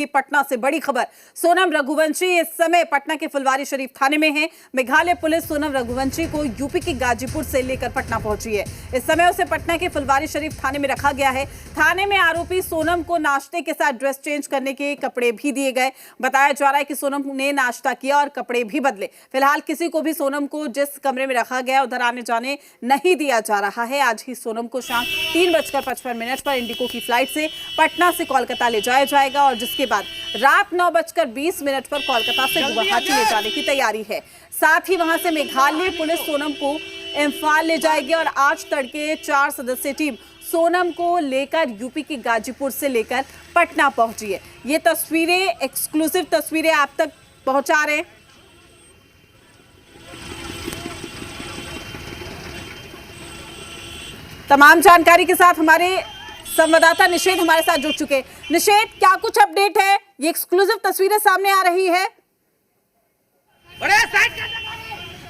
पटना से बड़ी खबर। सोनम रघुवंशी इस समय पटना के फुलवारी शरीफ थाने में है। मेघालय पुलिस सोनम रघुवंशी को यूपी के गाजीपुर से लेकर पटना पहुंची है। इस समय उसे पटना के फुलवारी शरीफ थाने में रखा गया है। थाने में आरोपी सोनम को नाश्ते के साथ ड्रेस चेंज करने के कपड़े भी दिए गए। बताया जा रहा है कि सोनम ने नाश्ता किया और कपड़े भी बदले। फिलहाल किसी को भी सोनम को जिस कमरे में रखा गया उधर आने जाने नहीं दिया जा रहा है। आज ही सोनम को शाम 3:55 पर इंडिगो की फ्लाइट से पटना से कोलकाता ले जाया जाएगा और जिसके बाद रात 9:20 पर कोलकाता से गुवाहाटी ले जाने की तैयारी है। साथ ही वहां से मेघालय पुलिस सोनम को इम्फाल ले जाएगी और आज तड़के 4 सदस्यीय टीम सोनम को लेकर यूपी के गाजीपुर से लेकर पटना पहुंची है। ये तस्वीरें, एक्सक्लूसिव तस्वीरें आप तक पहुंचा रहे हैं। तमाम जानकारी के साथ हमारे संवाददाता निषेध हमारे साथ जुड़ चुके हैं। निषेध, क्या कुछ अपडेट है? ये एक्सक्लूसिव तस्वीरें सामने आ रही है।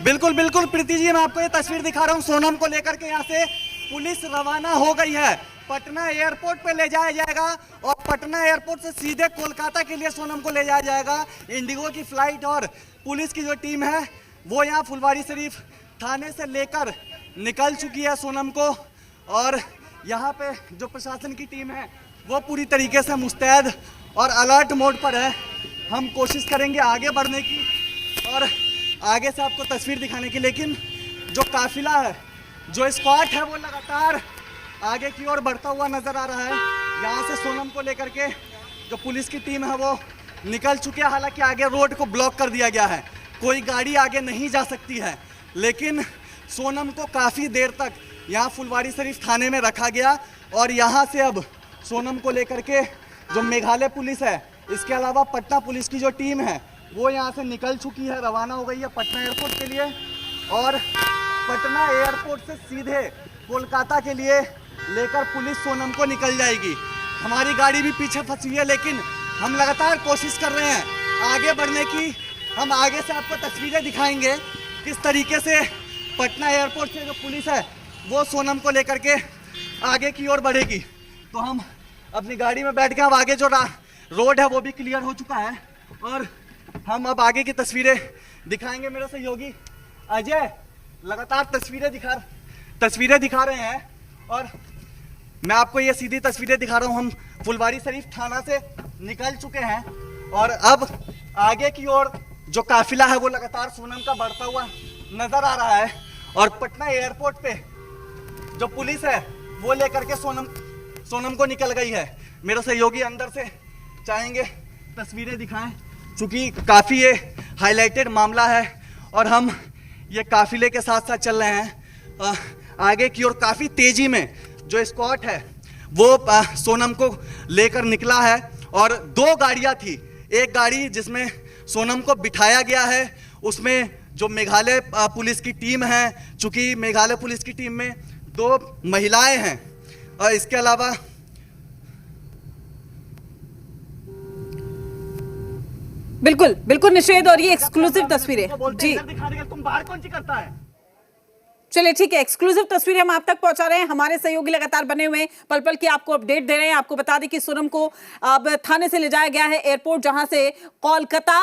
बिल्कुल बिल्कुल प्रीति जी, मैं आपको ये तस्वीर दिखा रहा हूँ। सोनम को लेकर के यहाँ से पुलिस रवाना हो गई है। पटना एयरपोर्ट पे ले जाया जाएगा और पटना एयरपोर्ट से सीधे कोलकाता के लिए सोनम को ले जाया जाएगा। इंडिगो की फ्लाइट और पुलिस की जो टीम है वो यहाँ फुलवारी शरीफ थाने से लेकर निकल चुकी है सोनम को। और यहाँ पे जो प्रशासन की टीम है वो पूरी तरीके से मुस्तैद और अलर्ट मोड पर है। हम कोशिश करेंगे आगे बढ़ने की और आगे से आपको तस्वीर दिखाने की, लेकिन जो काफिला है, जो स्क्वाड है वो लगातार आगे की ओर बढ़ता हुआ नजर आ रहा है। यहाँ से सोनम को लेकर के जो पुलिस की टीम है वो निकल चुकी है। हालांकि आगे रोड को ब्लॉक कर दिया गया है, कोई गाड़ी आगे नहीं जा सकती है, लेकिन सोनम को काफ़ी देर तक यहाँ फुलवारी शरीफ थाने में रखा गया और यहाँ से अब सोनम को लेकर के जो मेघालय पुलिस है, इसके अलावा पटना पुलिस की जो टीम है वो यहाँ से निकल चुकी है, रवाना हो गई है पटना एयरपोर्ट के लिए। और पटना एयरपोर्ट से सीधे कोलकाता के लिए लेकर पुलिस सोनम को निकल जाएगी। हमारी गाड़ी भी पीछे फंसी हुई है, लेकिन हम लगातार कोशिश कर रहे हैं आगे बढ़ने की। हम आगे से आपको तस्वीरें दिखाएंगे किस तरीके से पटना एयरपोर्ट से जो पुलिस है वो सोनम को लेकर के आगे की ओर बढ़ेगी। तो हम अपनी गाड़ी में बैठ के अब आगे जो रोड है वो भी क्लियर हो चुका है और हम अब आगे की तस्वीरें दिखाएंगे। मेरे सहयोगी अजय लगातार तस्वीरें दिखा रहे हैं और मैं आपको ये सीधी तस्वीरें दिखा रहा हूँ। हम फुलवारी शरीफ थाना से निकल चुके हैं और अब आगे की ओर जो काफिला है वो लगातार सोनम का बढ़ता हुआ नजर आ रहा है और पटना एयरपोर्ट पे जो पुलिस है वो लेकर के सोनम को निकल गई है। मेरे सहयोगी अंदर से चाहेंगे तस्वीरें दिखाएं, क्योंकि काफ़ी ये हाईलाइटेड मामला है और हम ये काफिले के साथ साथ चल रहे हैं। आगे की ओर काफ़ी तेज़ी में जो स्क्वाड है वो सोनम को लेकर निकला है और 2 गाड़ियां थी। एक गाड़ी जिसमें सोनम को बिठाया गया है, उसमें जो मेघालय पुलिस की टीम है, चूँकि मेघालय पुलिस की टीम में 2 महिलाएं हैं और इसके अलावा बिल्कुल बिल्कुल निषेध, और ये एक्सक्लूसिव तस्वीरें जी। तुम बाहर कौन सी करता है? चलिए ठीक है, एक्सक्लूसिव तस्वीरें हम आप तक पहुंचा रहे हैं। हमारे सहयोगी लगातार बने हुए हैं, पल पल की आपको अपडेट दे रहे हैं। आपको बता दें कि सोनम को अब थाने से ले जाया गया है एयरपोर्ट, जहां से कोलकाता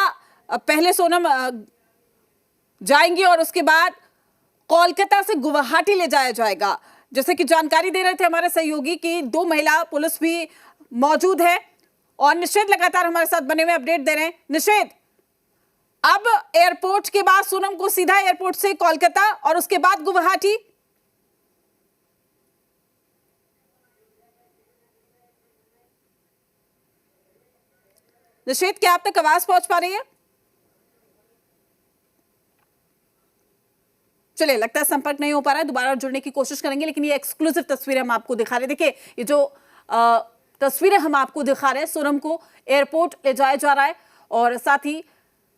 पहले सोनम जाएंगी और उसके बाद कोलकाता से गुवाहाटी ले जाया जाएगा। जैसे कि जानकारी दे रहे थे हमारे सहयोगी कि 2 महिला पुलिस भी मौजूद है और निषेध लगातार हमारे साथ बने हुए अपडेट दे रहे हैं। निषेध, अब एयरपोर्ट के बाद सोनम को सीधा एयरपोर्ट से कोलकाता और उसके बाद गुवाहाटी। निषेध, क्या आप तक आवाज पहुंच पा रही है? चलिए, लगता है संपर्क नहीं हो पा रहा है, दोबारा जुड़ने की कोशिश करेंगे। लेकिन ये एक्सक्लूसिव तस्वीरें हम आपको दिखा रहे हैं। देखिए, ये जो तस्वीरें हम आपको दिखा रहे हैं, सोनम को एयरपोर्ट ले जाया जा रहा है और साथ ही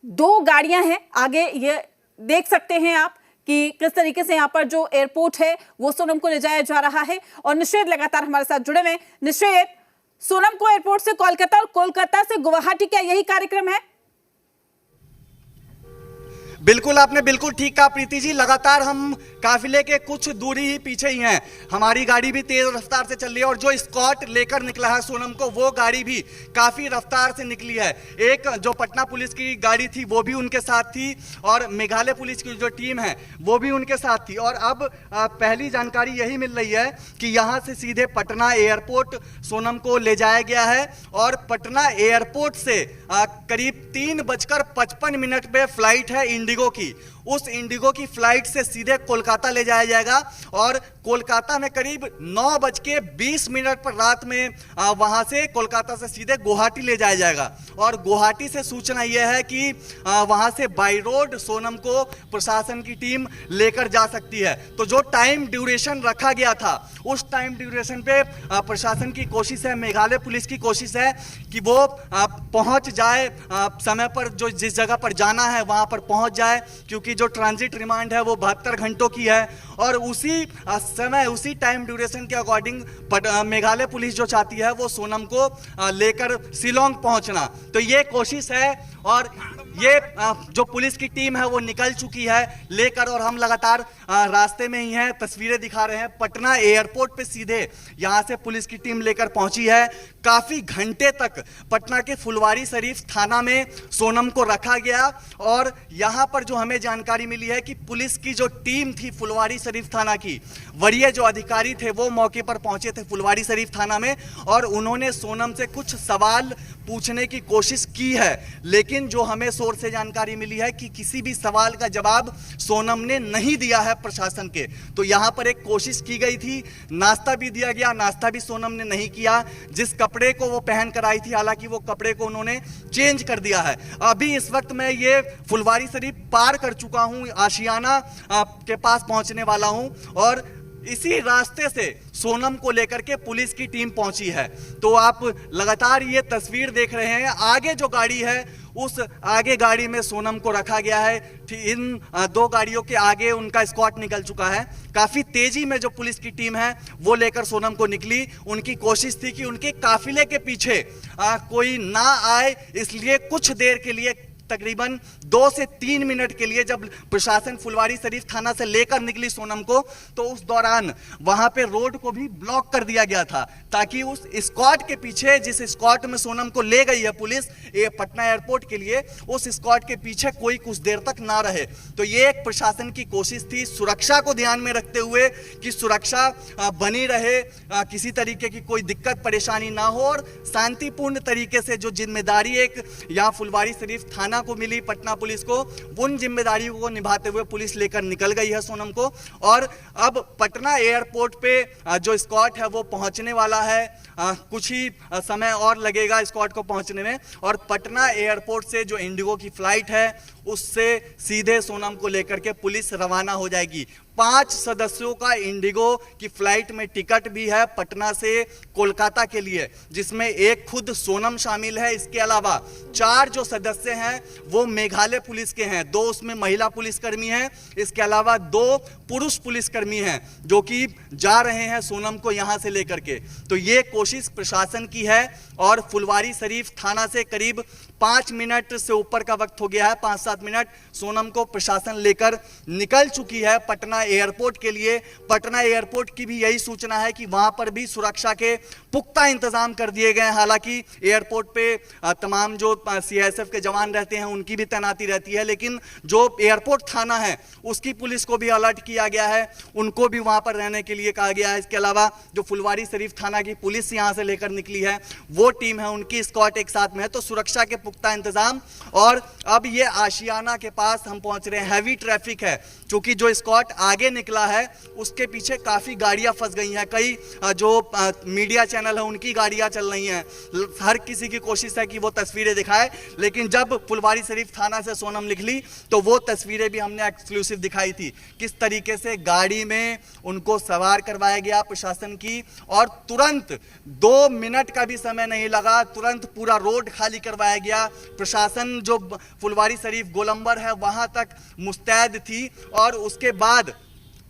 2 गाड़ियां हैं आगे। ये देख सकते हैं आप कि किस तरीके से यहाँ पर जो एयरपोर्ट है वो सोनम को ले जाया जा रहा है। और निषेध लगातार हमारे साथ जुड़े हुए हैं। निषेध, सोनम को एयरपोर्ट से कोलकाता और कोलकाता से गुवाहाटी, क्या यही कार्यक्रम है? बिल्कुल, आपने बिल्कुल ठीक कहा प्रीति जी। लगातार हम काफिले के कुछ दूरी ही पीछे ही हैं। हमारी गाड़ी भी तेज रफ्तार से चल रही है और जो स्कॉट लेकर निकला है सोनम को, वो गाड़ी भी काफी रफ्तार से निकली है। एक जो पटना पुलिस की गाड़ी थी वो भी उनके साथ थी और मेघालय पुलिस की जो टीम है वो भी उनके साथ थी। और अब पहली जानकारी यही मिल रही है कि यहाँ से सीधे पटना एयरपोर्ट सोनम को ले जाया गया है और पटना एयरपोर्ट से करीब 3:55 पे फ्लाइट है इंडिगो की। उस इंडिगो की फ्लाइट से सीधे कोलकाता ले जाया जाएगा और कोलकाता में करीब 9:20 पर रात में वहां से कोलकाता से सीधे गुवाहाटी ले जाया जाएगा। और गुवाहाटी से सूचना यह है कि वहां से बाई रोड सोनम को प्रशासन की टीम लेकर जा सकती है। तो जो टाइम ड्यूरेशन रखा गया था उस टाइम ड्यूरेशन पे प्रशासन की कोशिश है, मेघालय पुलिस की कोशिश है कि वो पहुंच जाए समय पर, जो जिस जगह पर जाना है वहां पर पहुंच जाए, क्योंकि जो ट्रांजिट रिमांड है वो 72 घंटों की है। और उसी समय उसी टाइम ड्यूरेशन के अकॉर्डिंग मेघालय पुलिस जो चाहती है वो सोनम को लेकर शिलोंग पहुंचना। तो ये कोशिश है और ये जो पुलिस की टीम है वो निकल चुकी है लेकर, और हम लगातार रास्ते में ही हैं, तस्वीरें दिखा रहे हैं। पटना एयरपोर्ट पे सीधे यहां से पुलिस की टीम लेकर पहुंची है। काफी घंटे तक पटना के फुलवारी शरीफ थाना में सोनम को रखा गया और यहां पर जो हमें जानकारी मिली है कि पुलिस की जो टीम थी फुलवारी शरीफ थाना की, वरीय जो अधिकारी थे वो मौके पर पहुंचे थे फुलवारी शरीफ थाना में और उन्होंने सोनम से कुछ सवाल पूछने की कोशिश की है। लेकिन जो हमें सोर्स से जानकारी मिली है कि किसी भी सवाल का जवाब सोनम ने नहीं दिया है प्रशासन के। तो यहां पर एक कोशिश की गई थी, नाश्ता भी दिया गया, नाश्ता भी सोनम ने नहीं किया। जिस कपड़े को वो पहन कर आई थी, हालांकि वो कपड़े को उन्होंने चेंज कर दिया है। अभी इस वक्त मैं ये फुलवारी शरीफ पार कर चुका हूं, आशियाना के पास पहुंचने वाला हूं और इसी रास्ते से सोनम को लेकर के पुलिस की टीम पहुंची है। तो आप लगातार ये तस्वीर देख रहे हैं, आगे जो गाड़ी है उस आगे गाड़ी में सोनम को रखा गया है। इन दो गाड़ियों के आगे उनका स्क्वाड निकल चुका है। काफी तेजी में जो पुलिस की टीम है वो लेकर सोनम को निकली। उनकी कोशिश थी कि उनके काफिले के पीछे कोई ना आए, इसलिए कुछ देर के लिए तकरीबन 2 से 3 मिनट के लिए जब प्रशासन फुलवारी शरीफ थाना से लेकर निकली सोनम को, तो उस दौरान वहां पे रोड को भी ब्लॉक कर दिया गया था ताकि उस स्क्वाड के पीछे, जिस स्क्वाड में सोनम को ले गई है पुलिस पटना एयरपोर्ट के लिए, उस स्क्वाड के पीछे कोई कुछ देर तक ना रहे। तो ये एक प्रशासन की कोशिश थी, सुरक्षा को ध्यान में रखते हुए कि सुरक्षा बनी रहे, किसी तरीके की कोई दिक्कत परेशानी ना हो और शांतिपूर्ण तरीके से जो जिम्मेदारी एक यहाँ फुलवारी शरीफ थाना को मिली पटना पुलिस को, उन जिम्मेदारियों को निभाते हुए पुलिस लेकर निकल गई है सोनम को। और अब पटना एयरपोर्ट पे जो स्क्वाड है वो पहुंचने वाला है, कुछ ही समय और लगेगा स्क्वाड को पहुंचने में। और पटना एयरपोर्ट से जो इंडिगो की फ्लाइट है उससे सीधे सोनम को लेकर के पुलिस रवाना हो जाएगी। 5 सदस्यों का इंडिगो की फ्लाइट में टिकट भी है पटना से कोलकाता के लिए, जिसमें एक खुद सोनम शामिल है। इसके अलावा 4 जो सदस्य हैं वो मेघालय पुलिस के हैं, 2 उसमें महिला पुलिसकर्मी हैं, इसके अलावा 2 पुरुष पुलिसकर्मी हैं जो कि जा रहे हैं सोनम को यहां से लेकर के। तो ये कोशिश प्रशासन की है और फुलवारी शरीफ थाना से करीब 5 मिनट से ऊपर का वक्त हो गया है, 5-7 मिनट, सोनम को प्रशासन लेकर निकल चुकी है पटना एयरपोर्ट के लिए। पटना एयरपोर्ट की भी यही सूचना है कि वहां पर भी सुरक्षा के पुख्ता इंतजाम कर दिए गए हैं। हालांकि एयरपोर्ट पे तमाम जो सीआईएसएफ के जवान रहते हैं उनकी भी तैनाती रहती है, लेकिन जो एयरपोर्ट थाना है उसकी पुलिस को भी अलर्ट किया गया है, उनको भी वहां पर रहने के लिए कहा गया है। इसके अलावा जो फुलवारी शरीफ थाना की पुलिस यहां से लेकर निकली है वो टीम है, उनकी स्क्वाड एक साथ में है। तो सुरक्षा के पुख्ता इंतजाम। और अब ये आशियाना के पास हम पहुंच रहे हैं, हैवी ट्रैफिक है क्योंकि जो स्क्वाड आगे निकला है उसके पीछे काफी गाड़ियां फंस गई हैं। कई जो मीडिया चैनल है उनकी गाड़ियां चल रही हैं। हर किसी की कोशिश है कि वो तस्वीरें दिखाए, लेकिन जब फुलवारी शरीफ थाना से सोनम निकली तो वो तस्वीरें भी हमने एक्सक्लूसिव दिखाई थी, किस तरीके से गाड़ी में उनको सवार करवाया गया प्रशासन की और तुरंत 2 मिनट का भी समय नहीं लगा, तुरंत पूरा रोड खाली करवाया गया। प्रशासन जो फुलवारी शरीफ गोलंबर है वहां तक मुस्तैद थी और उसके बाद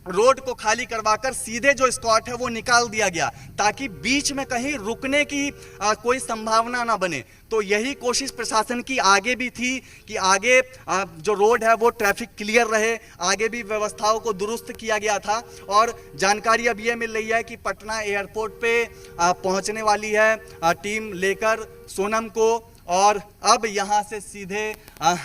रोड को खाली करवाकर सीधे जो स्क्वाड है वो निकाल दिया गया, ताकि बीच में कहीं रुकने की कोई संभावना ना बने। तो यही कोशिश प्रशासन की आगे भी थी कि आगे जो रोड है वो ट्रैफिक क्लियर रहे, आगे भी व्यवस्थाओं को दुरुस्त किया गया था। और जानकारी अब ये मिल रही है कि पटना एयरपोर्ट पे पहुंचने वाली है टीम लेकर सोनम को, और अब यहाँ से सीधे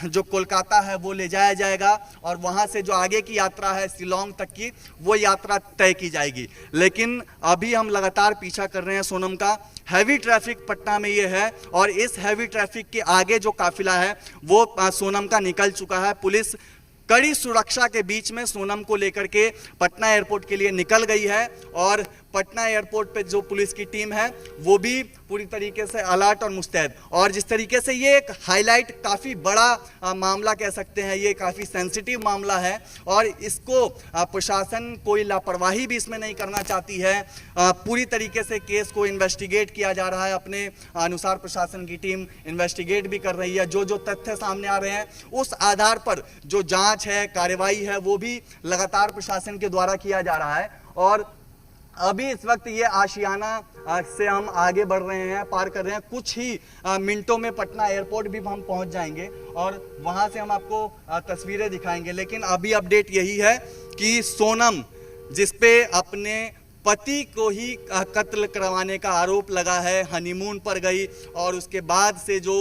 जो कोलकाता है वो ले जाया जाएगा, और वहाँ से जो आगे की यात्रा है शिलोंग तक की, वो यात्रा तय की जाएगी। लेकिन अभी हम लगातार पीछा कर रहे हैं सोनम का। हैवी ट्रैफिक पटना में ये है, और इस हैवी ट्रैफिक के आगे जो काफिला है वो सोनम का निकल चुका है। पुलिस कड़ी सुरक्षा के बीच में सोनम को लेकर के पटना एयरपोर्ट के लिए निकल गई है, और पटना एयरपोर्ट पे जो पुलिस की टीम है वो भी पूरी तरीके से अलर्ट और मुस्तैद। और जिस तरीके से ये एक हाईलाइट, काफ़ी बड़ा मामला कह सकते हैं, ये काफ़ी सेंसिटिव मामला है, और इसको प्रशासन कोई लापरवाही भी इसमें नहीं करना चाहती है। पूरी तरीके से केस को इन्वेस्टिगेट किया जा रहा है, अपने अनुसार प्रशासन की टीम इन्वेस्टिगेट भी कर रही है। जो जो तथ्य सामने आ रहे हैं उस आधार पर जो जाँच है, कार्रवाई है, वो भी लगातार प्रशासन के द्वारा किया जा रहा है। और अभी इस वक्त ये आशियाना से हम आगे बढ़ रहे हैं, पार कर रहे हैं। कुछ ही मिनटों में पटना एयरपोर्ट भी हम पहुंच जाएंगे, और वहां से हम आपको तस्वीरें दिखाएंगे। लेकिन अभी अपडेट यही है कि सोनम, जिसपे अपने पति को ही कत्ल करवाने का आरोप लगा है, हनीमून पर गई, और उसके बाद से जो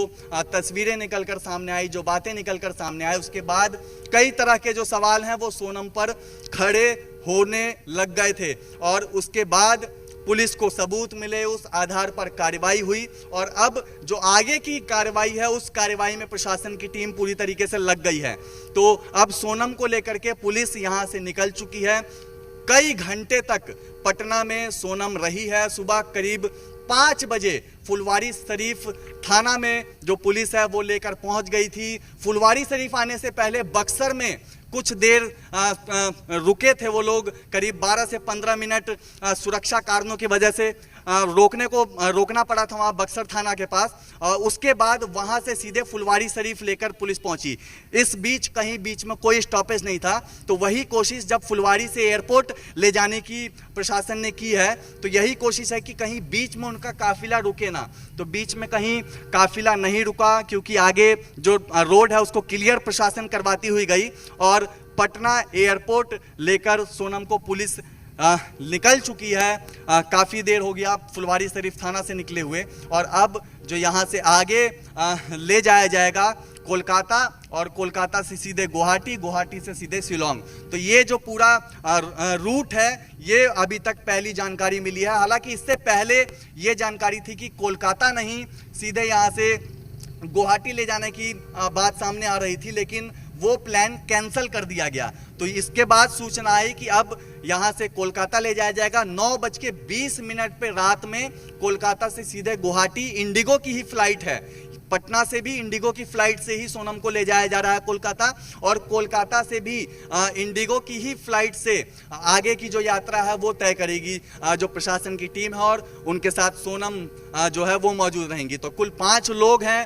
तस्वीरें निकलकर सामने आई, जो बातें निकलकर सामने आई, उसके बाद कई तरह के जो सवाल हैं वो सोनम पर खड़े होने लग गए थे। और उसके बाद पुलिस को सबूत मिले, उस आधार पर कार्रवाई हुई, और अब जो आगे की कार्रवाई है उस कार्रवाई में प्रशासन की टीम पूरी तरीके से लग गई है। तो अब सोनम को लेकर के पुलिस यहां से निकल चुकी है। कई घंटे तक पटना में सोनम रही है। सुबह करीब 5 बजे फुलवारी शरीफ थाना में जो पुलिस है वो लेकर पहुंच गई थी। फुलवारी शरीफ आने से पहले बक्सर में कुछ देर रुके थे वो लोग, करीब 12 से 15 मिनट सुरक्षा कारणों की वजह से रोकना पड़ा था वहाँ बक्सर थाना के पास। उसके बाद वहाँ से सीधे फुलवारी शरीफ लेकर पुलिस पहुंची। इस बीच कहीं बीच में कोई स्टॉपेज नहीं था। तो वही कोशिश जब फुलवारी से एयरपोर्ट ले जाने की प्रशासन ने की है, तो यही कोशिश है कि कहीं बीच में उनका काफिला रुके ना। तो बीच में कहीं काफिला नहीं रुका, क्योंकि आगे जो रोड है उसको क्लियर प्रशासन करवाती हुई गई, और पटना एयरपोर्ट लेकर सोनम को पुलिस निकल चुकी है। काफ़ी देर हो गया फुलवारी शरीफ थाना से निकले हुए, और अब जो यहाँ से आगे ले जाया जाएगा कोलकाता, और कोलकाता से सीधे गुवाहाटी, गुवाहाटी से सीधे शिलोंग। तो ये जो पूरा रूट है ये अभी तक पहली जानकारी मिली है। हालांकि इससे पहले ये जानकारी थी कि कोलकाता नहीं, सीधे यहाँ से गुवाहाटी ले जाने की बात सामने आ रही थी, लेकिन वो प्लान कैंसिल कर दिया गया। तो इसके बाद सूचना आई कि अब यहाँ से कोलकाता ले जाया जाएगा। 9:20 पे रात में कोलकाता से सीधे गुवाहाटी, इंडिगो की ही फ्लाइट है। पटना से भी इंडिगो की फ्लाइट से ही सोनम को ले जाया जा रहा है कोलकाता, और कोलकाता से भी इंडिगो की ही फ्लाइट से आगे की जो यात्रा है वो तय करेगी जो प्रशासन की टीम है, और उनके साथ सोनम जो है वो मौजूद रहेंगी। तो कुल 5 लोग हैं